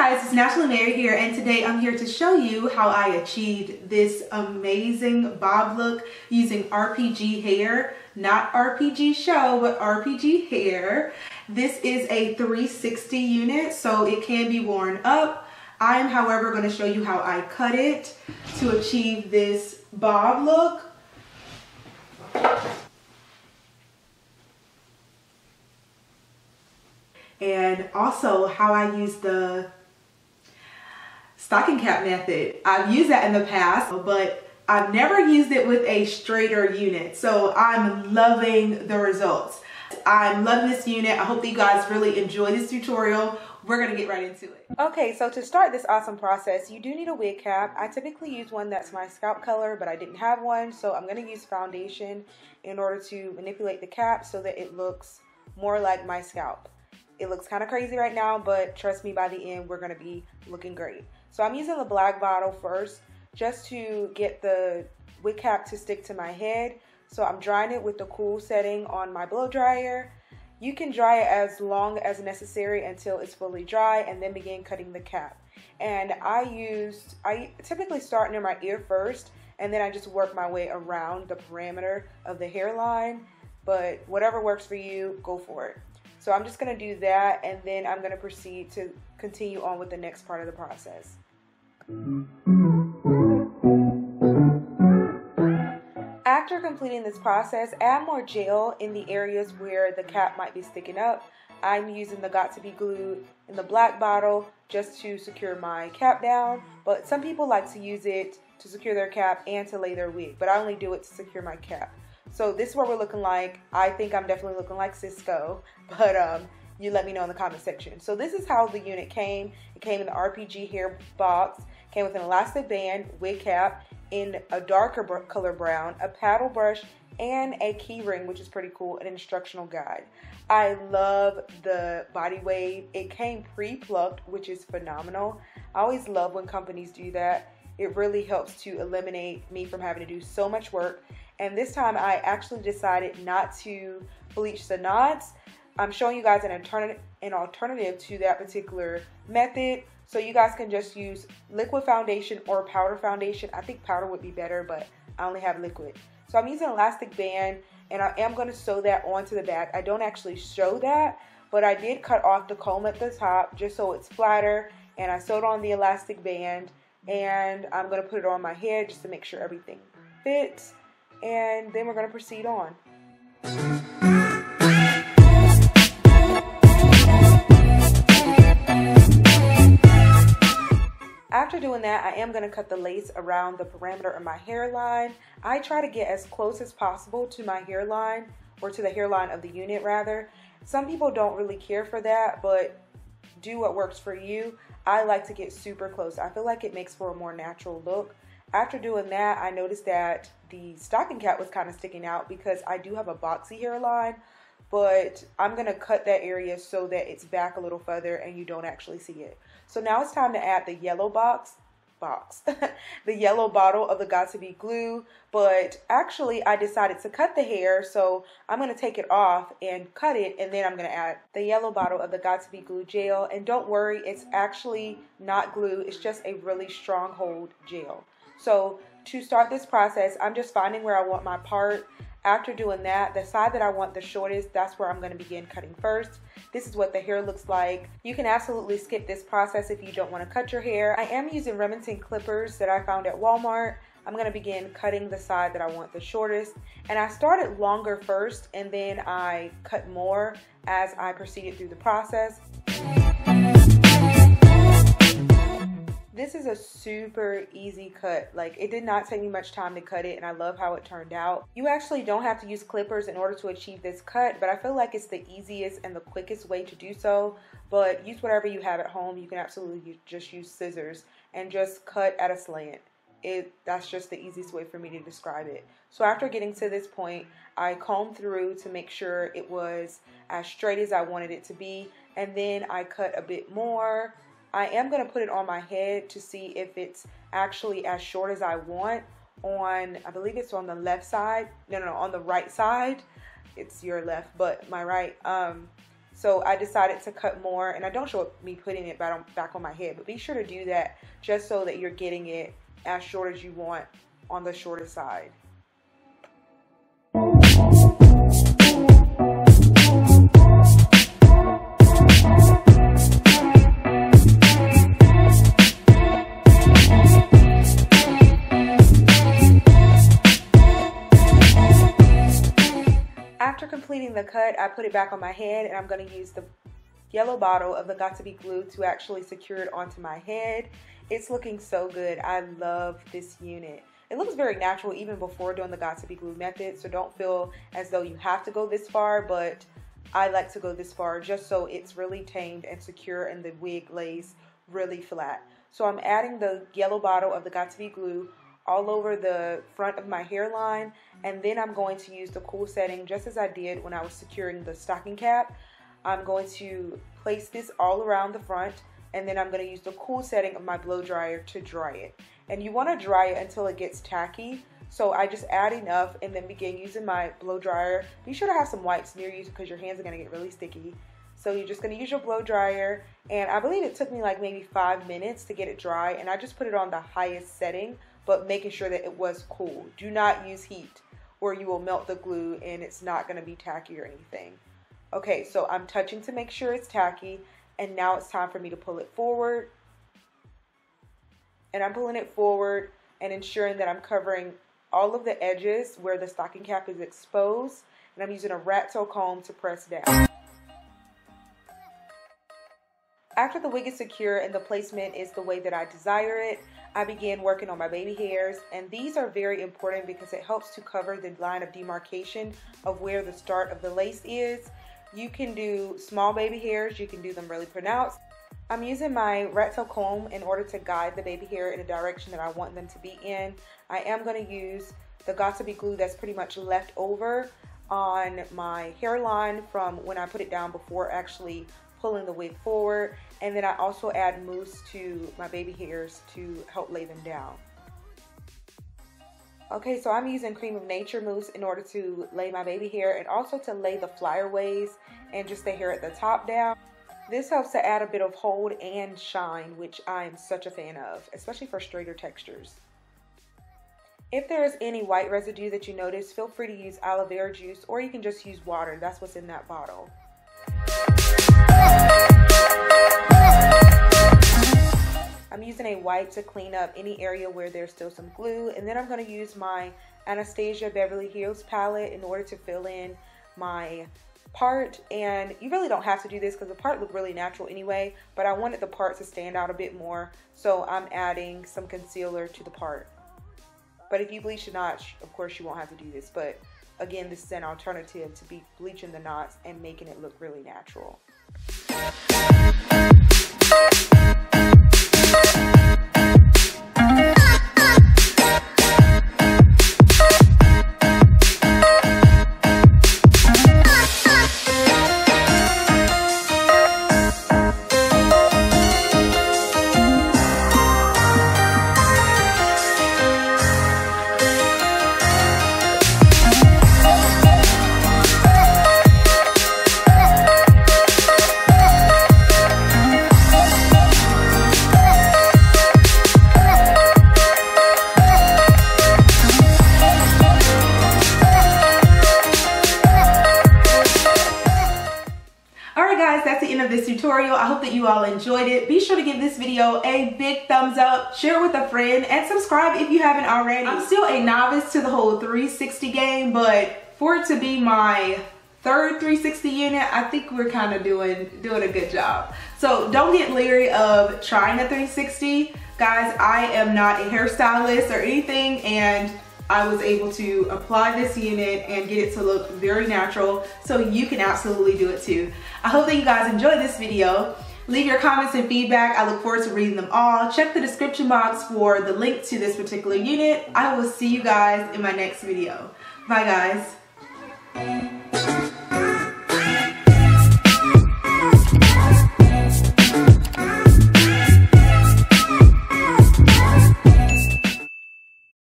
guys, it's Naturally Mary here, and today I'm here to show you how I achieved this amazing bob look using RPG hair. Not RPG show, but RPG hair. This is a 360 unit, so it can be worn up. I am, however, going to show you how I cut it to achieve this bob look. And also how I use the stocking cap method. I've used that in the past, but I've never used it with a straighter unit. So I'm loving the results. I'm loving this unit. I hope that you guys really enjoy this tutorial. We're gonna get right into it. Okay, so to start this awesome process, you do need a wig cap. I typically use one that's my scalp color, but I didn't have one. So I'm gonna use foundation in order to manipulate the cap so that it looks more like my scalp. It looks kind of crazy right now, but trust me, by the end, we're going to be looking great. So I'm using the black bottle first just to get the wig cap to stick to my head. So I'm drying it with the cool setting on my blow dryer. You can dry it as long as necessary until it's fully dry and then begin cutting the cap. And I typically start near my ear first, and then I just work my way around the perimeter of the hairline. But whatever works for you, go for it. So I'm just going to do that, and then I'm going to proceed to continue on with the next part of the process. After completing this process, add more gel in the areas where the cap might be sticking up. I'm using the Got To Be glue in the black bottle just to secure my cap down, but some people like to use it to secure their cap and to lay their wig, but I only do it to secure my cap. So this is what we're looking like. I think I'm definitely looking like Cisco, but you let me know in the comment section. So this is how the unit came. It came in the RPG hair box, came with an elastic band, wig cap in a darker color brown, a paddle brush, and a key ring, which is pretty cool, an instructional guide. I love the body wave. It came pre-plucked, which is phenomenal. I always love when companies do that. It really helps to eliminate me from having to do so much work. And this time I actually decided not to bleach the knots. I'm showing you guys an alternative to that particular method. So you guys can just use liquid foundation or powder foundation. I think powder would be better, but I only have liquid. So I'm using an elastic band, and I am going to sew that onto the back. I don't actually show that, but I did cut off the comb at the top just so it's flatter, and I sewed on the elastic band, and I'm going to put it on my head just to make sure everything fits. And then we're going to proceed on. After doing that, I am going to cut the lace around the perimeter of my hairline. I try to get as close as possible to my hairline, or to the hairline of the unit rather. Some people don't really care for that, but do what works for you. I like to get super close. I feel like it makes for a more natural look. After doing that, I noticed that the stocking cap was kind of sticking out because I do have a boxy hairline, but I'm going to cut that area so that it's back a little further and you don't actually see it. So now it's time to add the yellow the yellow bottle of the Got To Be glue, but actually I decided to cut the hair, so I'm going to take it off and cut it, and then I'm going to add the yellow bottle of the Got To Be glue gel. And don't worry, it's actually not glue, it's just a really strong hold gel. So to start this process, I'm just finding where I want my part. After doing that, the side that I want the shortest, that's where I'm going to begin cutting first. This is what the hair looks like. You can absolutely skip this process if you don't want to cut your hair. I am using Remington clippers that I found at Walmart. I'm going to begin cutting the side that I want the shortest. And I started longer first, and then I cut more as I proceeded through the process. This is a super easy cut. Like, it did not take me much time to cut it, and I love how it turned out. You actually don't have to use clippers in order to achieve this cut, but I feel like it's the easiest and the quickest way to do so. But use whatever you have at home. You can absolutely just use scissors and just cut at a slant. That's just the easiest way for me to describe it. So after getting to this point, I combed through to make sure it was as straight as I wanted it to be, and then I cut a bit more. I am going to put it on my head to see if it's actually as short as I want on, I believe it's on the left side. No, on the right side. It's your left, but my right. So I decided to cut more, and I don't show me putting it back on my head, but be sure to do that just so that you're getting it as short as you want on the shorter side. After completing the cut, I put it back on my head, and I'm going to use the yellow bottle of the Got2b glue to actually secure it onto my head. It's looking so good. I love this unit. It looks very natural even before doing the Got2b glue method, so don't feel as though you have to go this far, but I like to go this far just so it's really tamed and secure and the wig lays really flat. So I'm adding the yellow bottle of the Got2b glue all over the front of my hairline, and then I'm going to use the cool setting just as I did when I was securing the stocking cap. I'm going to place this all around the front, and then I'm going to use the cool setting of my blow dryer to dry it. And you want to dry it until it gets tacky, so I just add enough and then begin using my blow dryer. Be sure to have some wipes near you because your hands are going to get really sticky. So you're just going to use your blow dryer, and I believe it took me like maybe 5 minutes to get it dry, and I just put it on the highest setting, but making sure that it was cool. Do not use heat or you will melt the glue and it's not going to be tacky or anything. Okay, so I'm touching to make sure it's tacky, and now it's time for me to pull it forward. And I'm pulling it forward and ensuring that I'm covering all of the edges where the stocking cap is exposed, and I'm using a rat tail comb to press down. After the wig is secure and the placement is the way that I desire it, I began working on my baby hairs, and these are very important because it helps to cover the line of demarcation of where the start of the lace is. You can do small baby hairs, you can do them really pronounced. I'm using my rat tail comb in order to guide the baby hair in the direction that I want them to be in. I am going to use the Got2b glue that's pretty much left over on my hairline from when I put it down before actually pulling the wig forward, and then I also add mousse to my baby hairs to help lay them down. Okay, so I'm using Cream of Nature mousse in order to lay my baby hair and also to lay the flyaways and just the hair at the top down. This helps to add a bit of hold and shine, which I am such a fan of, especially for straighter textures. If there is any white residue that you notice, feel free to use aloe vera juice, or you can just use water. That's what's in that bottle. I'm using a wipe to clean up any area where there's still some glue, and then I'm going to use my Anastasia Beverly Hills palette in order to fill in my part. And you really don't have to do this because the part looked really natural anyway, but I wanted the part to stand out a bit more, so I'm adding some concealer to the part. But if you bleach the knots, of course you won't have to do this, but again, this is an alternative to be bleaching the knots and making it look really natural. That's the end of this tutorial. I hope that you all enjoyed it. Be sure to give this video a big thumbs up, share it with a friend, and subscribe if you haven't already. I'm still a novice to the whole 360 game, but for it to be my third 360 unit, I think we're kind of doing a good job. So don't get leery of trying a 360. Guys, I am not a hairstylist or anything, and I was able to apply this unit and get it to look very natural, so you can absolutely do it too. I hope that you guys enjoyed this video. Leave your comments and feedback. I look forward to reading them all. Check the description box for the link to this particular unit. I will see you guys in my next video. Bye guys.